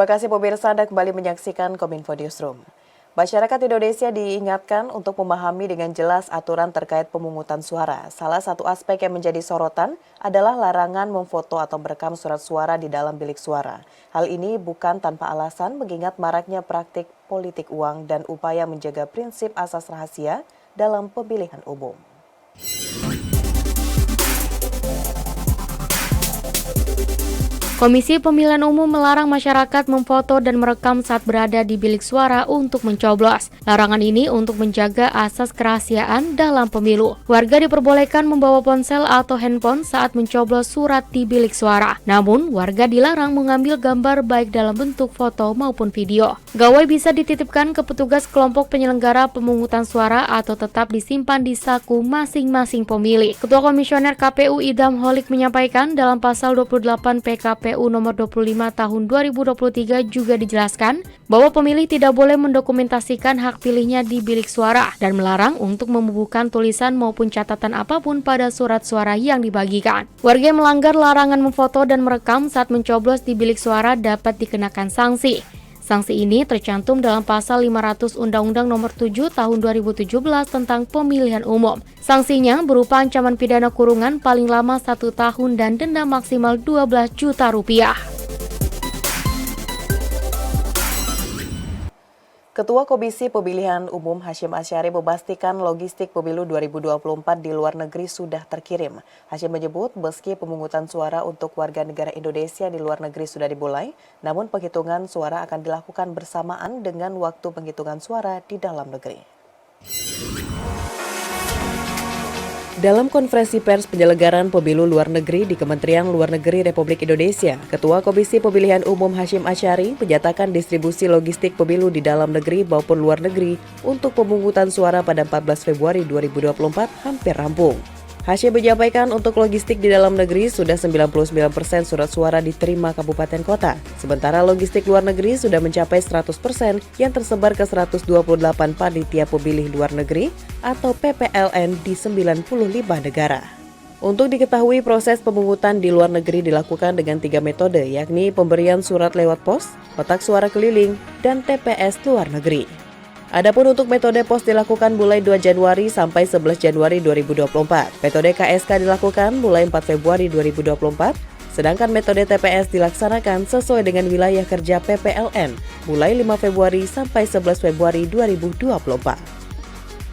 Terima kasih pemirsa Anda kembali menyaksikan Kominfo Newsroom. Masyarakat Indonesia diingatkan untuk memahami dengan jelas aturan terkait pemungutan suara. Salah satu aspek yang menjadi sorotan adalah larangan memfoto atau merekam surat suara di dalam bilik suara. Hal ini bukan tanpa alasan mengingat maraknya praktik politik uang dan upaya menjaga prinsip asas rahasia dalam pemilihan umum. Komisi Pemilihan Umum melarang masyarakat memfoto dan merekam saat berada di bilik suara untuk mencoblos. Larangan ini untuk menjaga asas kerahasiaan dalam pemilu. Warga diperbolehkan membawa ponsel atau handphone saat mencoblos surat di bilik suara. Namun, warga dilarang mengambil gambar baik dalam bentuk foto maupun video. Gawai bisa dititipkan ke petugas kelompok penyelenggara pemungutan suara atau tetap disimpan di saku masing-masing pemilih. Ketua Komisioner KPU Idham Holik menyampaikan dalam pasal 28 PKPU nomor 25 tahun 2023 juga dijelaskan bahwa pemilih tidak boleh mendokumentasikan hak pilihnya di bilik suara dan melarang untuk membubuhkan tulisan maupun catatan apapun pada surat suara yang dibagikan. Warga yang melanggar larangan memfoto dan merekam saat mencoblos di bilik suara dapat dikenakan sanksi. Sanksi ini tercantum dalam pasal 500 Undang-Undang Nomor 7 Tahun 2017 tentang Pemilihan Umum. Sanksinya berupa ancaman pidana kurungan paling lama 1 tahun dan denda maksimal 12 juta rupiah. Ketua Komisi Pemilihan Umum Hasyim Asyari memastikan logistik pemilu 2024 di luar negeri sudah terkirim. Hasyim menyebut meski pemungutan suara untuk warga negara Indonesia di luar negeri sudah dimulai, namun penghitungan suara akan dilakukan bersamaan dengan waktu penghitungan suara di dalam negeri. Dalam konferensi pers penyelenggaraan pemilu luar negeri di Kementerian Luar Negeri Republik Indonesia, Ketua Komisi Pemilihan Umum Hasyim Asyari menyatakan distribusi logistik pemilu di dalam negeri maupun luar negeri untuk pemungutan suara pada 14 Februari 2024 hampir rampung. Hasyim menyampaikan untuk logistik di dalam negeri sudah 99% surat suara diterima kabupaten kota. Sementara logistik luar negeri sudah mencapai 100% yang tersebar ke 128 panitia pemilih luar negeri atau PPLN di 95 negara. Untuk diketahui proses pemungutan di luar negeri dilakukan dengan 3 metode yakni pemberian surat lewat pos, kotak suara keliling, dan TPS luar negeri. Adapun untuk metode pos dilakukan mulai 2 Januari sampai 11 Januari 2024. Metode KSK dilakukan mulai 4 Februari 2024, sedangkan metode TPS dilaksanakan sesuai dengan wilayah kerja PPLN mulai 5 Februari sampai 11 Februari 2024.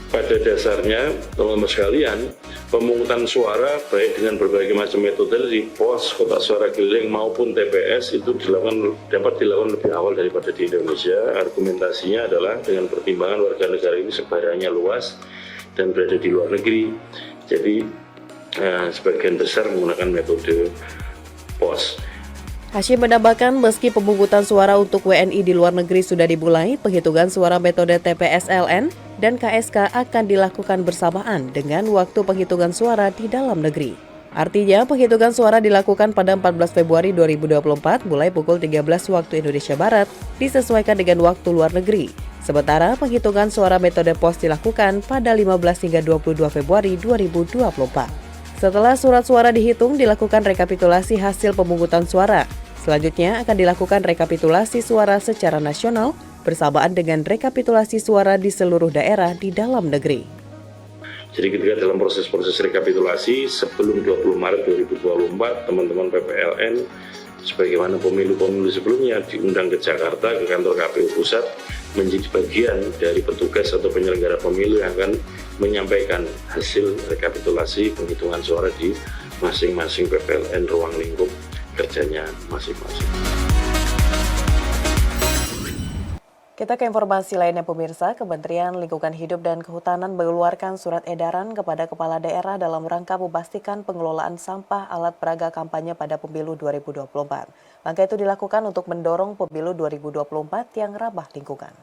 Pada dasarnya, teman-teman sekalian, pemungutan suara baik dengan berbagai macam metode di pos, kotak suara keliling maupun TPS itu dapat dilakukan lebih awal daripada di Indonesia. Argumentasinya adalah dengan pertimbangan warga negara ini sebarannya luas dan berada di luar negeri. Jadi sebagian besar menggunakan metode pos. Hasyim menambahkan meski pemungutan suara untuk WNI di luar negeri sudah dimulai, penghitungan suara metode TPS-LN dan KSK akan dilakukan bersamaan dengan waktu penghitungan suara di dalam negeri. Artinya, penghitungan suara dilakukan pada 14 Februari 2024 mulai pukul 13 waktu Indonesia Barat, disesuaikan dengan waktu luar negeri. Sementara penghitungan suara metode pos dilakukan pada 15 hingga 22 Februari 2024. Setelah surat suara dihitung, dilakukan rekapitulasi hasil pemungutan suara. Selanjutnya akan dilakukan rekapitulasi suara secara nasional bersamaan dengan rekapitulasi suara di seluruh daerah di dalam negeri. Jadi ketika dalam proses-proses rekapitulasi sebelum 20 Maret 2024, teman-teman PPLN sebagaimana pemilu-pemilu sebelumnya diundang ke Jakarta, ke kantor KPU Pusat, menjadi bagian dari petugas atau penyelenggara pemilu yang akan menyampaikan hasil rekapitulasi penghitungan suara di masing-masing PPLN ruang lingkup kerjanya masing-masing. Kita ke informasi lainnya pemirsa, Kementerian Lingkungan Hidup dan Kehutanan mengeluarkan surat edaran kepada kepala daerah dalam rangka memastikan pengelolaan sampah alat peraga kampanye pada pemilu 2024. Langkah itu dilakukan untuk mendorong pemilu 2024 yang ramah lingkungan.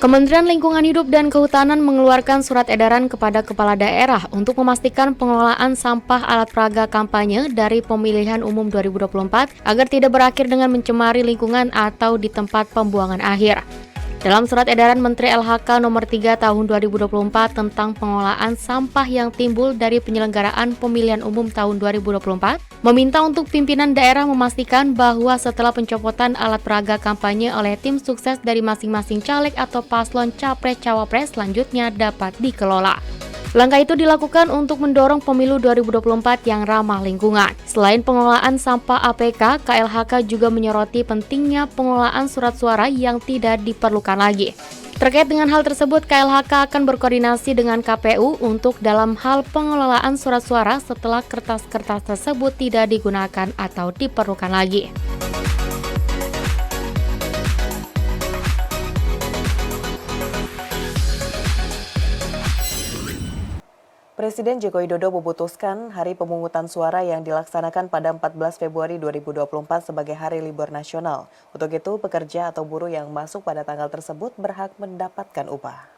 Kementerian Lingkungan Hidup dan Kehutanan mengeluarkan surat edaran kepada kepala daerah untuk memastikan pengelolaan sampah alat peraga kampanye dari pemilihan umum 2024 agar tidak berakhir dengan mencemari lingkungan atau di tempat pembuangan akhir. Dalam surat edaran Menteri LHK nomor 3 tahun 2024 tentang pengelolaan sampah yang timbul dari penyelenggaraan pemilihan umum tahun 2024, meminta untuk pimpinan daerah memastikan bahwa setelah pencopotan alat peraga kampanye oleh tim sukses dari masing-masing caleg atau paslon capres-cawapres selanjutnya dapat dikelola. Langkah itu dilakukan untuk mendorong pemilu 2024 yang ramah lingkungan. Selain pengelolaan sampah APK, KLHK juga menyoroti pentingnya pengelolaan surat suara yang tidak diperlukan lagi. Terkait dengan hal tersebut, KLHK akan berkoordinasi dengan KPU untuk dalam hal pengelolaan surat suara setelah kertas-kertas tersebut tidak digunakan atau diperlukan lagi. Presiden Joko Widodo memutuskan hari pemungutan suara yang dilaksanakan pada 14 Februari 2024 sebagai hari libur nasional. Untuk itu, pekerja atau buruh yang masuk pada tanggal tersebut berhak mendapatkan upah.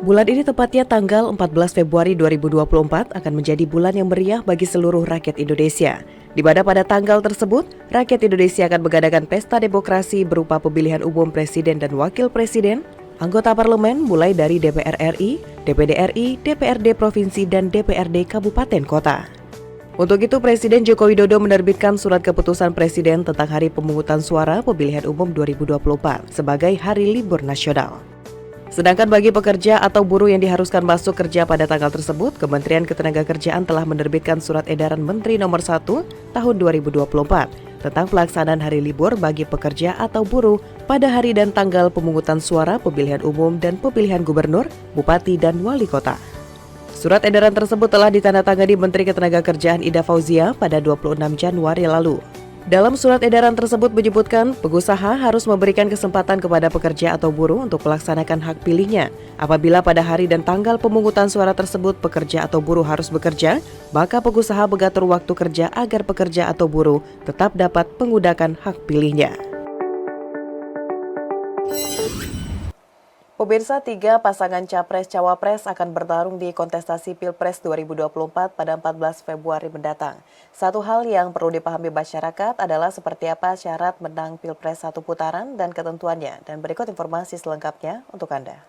Bulan ini tepatnya tanggal 14 Februari 2024 akan menjadi bulan yang meriah bagi seluruh rakyat Indonesia. Di mana pada tanggal tersebut, rakyat Indonesia akan mengadakan pesta demokrasi berupa pemilihan umum presiden dan wakil presiden, anggota parlemen mulai dari DPR RI, DPD RI, DPRD Provinsi, dan DPRD Kabupaten Kota. Untuk itu, Presiden Joko Widodo menerbitkan surat keputusan Presiden tentang Hari Pemungutan Suara Pemilihan Umum 2024 sebagai Hari Libur Nasional. Sedangkan bagi pekerja atau buruh yang diharuskan masuk kerja pada tanggal tersebut, Kementerian Ketenagakerjaan telah menerbitkan Surat Edaran Menteri Nomor 1 Tahun 2024 tentang pelaksanaan hari libur bagi pekerja atau buruh pada hari dan tanggal pemungutan suara pemilihan umum dan pemilihan gubernur, bupati, dan wali kota. Surat edaran tersebut telah ditandatangani Menteri Ketenagakerjaan Ida Fauzia pada 26 Januari lalu. Dalam surat edaran tersebut menyebutkan pengusaha harus memberikan kesempatan kepada pekerja atau buruh untuk melaksanakan hak pilihnya. Apabila pada hari dan tanggal pemungutan suara tersebut pekerja atau buruh harus bekerja, maka pengusaha mengatur waktu kerja agar pekerja atau buruh tetap dapat menggunakan hak pilihnya. Pemirsa, 3 pasangan Capres-Cawapres akan bertarung di kontestasi Pilpres 2024 pada 14 Februari mendatang. Satu hal yang perlu dipahami masyarakat adalah seperti apa syarat menang Pilpres satu putaran dan ketentuannya. Dan berikut informasi selengkapnya untuk Anda.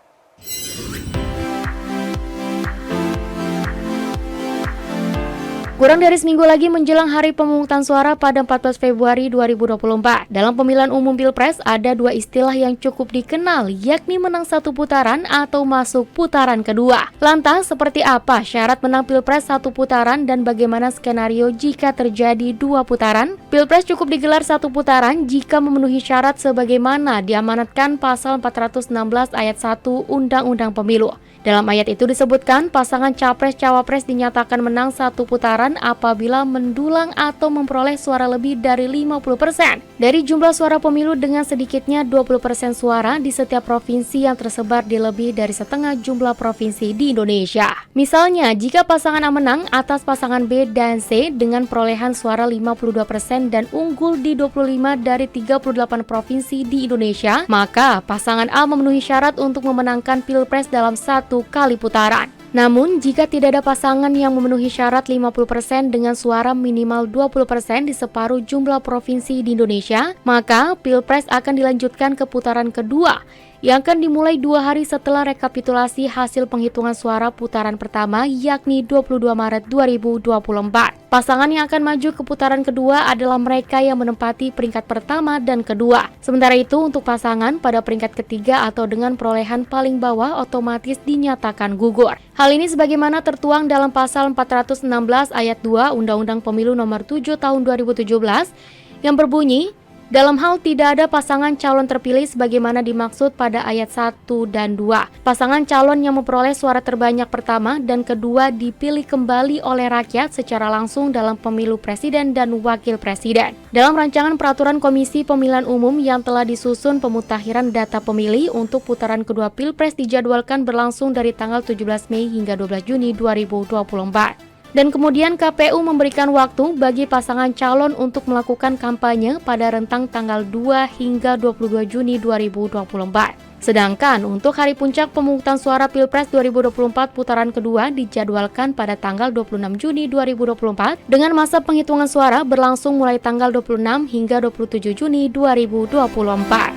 Kurang dari seminggu lagi menjelang hari pemungutan suara pada 14 Februari 2024. Dalam pemilihan umum Pilpres ada 2 istilah yang cukup dikenal, yakni menang satu putaran atau masuk putaran kedua. Lantas, seperti apa syarat menang Pilpres satu putaran dan bagaimana skenario jika terjadi 2 putaran? Pilpres cukup digelar satu putaran jika memenuhi syarat sebagaimana diamanatkan pasal 416 ayat 1 Undang-Undang Pemilu. Dalam ayat itu disebutkan pasangan Capres-Cawapres dinyatakan menang satu putaran apabila mendulang atau memperoleh suara lebih dari 50% dari jumlah suara pemilu dengan sedikitnya 20% suara di setiap provinsi yang tersebar di lebih dari setengah jumlah provinsi di Indonesia. Misalnya, jika pasangan A menang atas pasangan B dan C dengan perolehan suara 52% dan unggul di 25 dari 38 provinsi di Indonesia, maka pasangan A memenuhi syarat untuk memenangkan Pilpres dalam satu kali putaran. Namun, jika tidak ada pasangan yang memenuhi syarat 50% dengan suara minimal 20% di separuh jumlah provinsi di Indonesia, maka Pilpres akan dilanjutkan ke putaran kedua yang akan dimulai 2 hari setelah rekapitulasi hasil penghitungan suara putaran pertama, yakni 22 Maret 2024. Pasangan yang akan maju ke putaran kedua adalah mereka yang menempati peringkat pertama dan kedua. Sementara itu, untuk pasangan pada peringkat ketiga atau dengan perolehan paling bawah otomatis dinyatakan gugur. Hal ini sebagaimana tertuang dalam pasal 416 ayat 2 Undang-Undang Pemilu nomor 7 tahun 2017 yang berbunyi, dalam hal tidak ada pasangan calon terpilih sebagaimana dimaksud pada ayat 1 dan 2. Pasangan calon yang memperoleh suara terbanyak pertama dan kedua dipilih kembali oleh rakyat secara langsung dalam pemilu presiden dan wakil presiden. Dalam rancangan peraturan Komisi Pemilihan Umum yang telah disusun, pemutakhiran data pemilih untuk putaran kedua Pilpres dijadwalkan berlangsung dari tanggal 17 Mei hingga 12 Juni 2024. Dan kemudian KPU memberikan waktu bagi pasangan calon untuk melakukan kampanye pada rentang tanggal 2 hingga 22 Juni 2024. Sedangkan untuk hari puncak pemungutan suara Pilpres 2024 putaran kedua dijadwalkan pada tanggal 26 Juni 2024 dengan masa penghitungan suara berlangsung mulai tanggal 26 hingga 27 Juni 2024.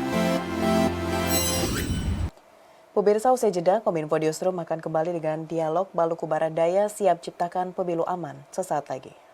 Pemirsa, usai jeda, Kominfo Newsroom akan kembali dengan dialog Maluku Barat Daya siap ciptakan pemilu aman sesaat lagi.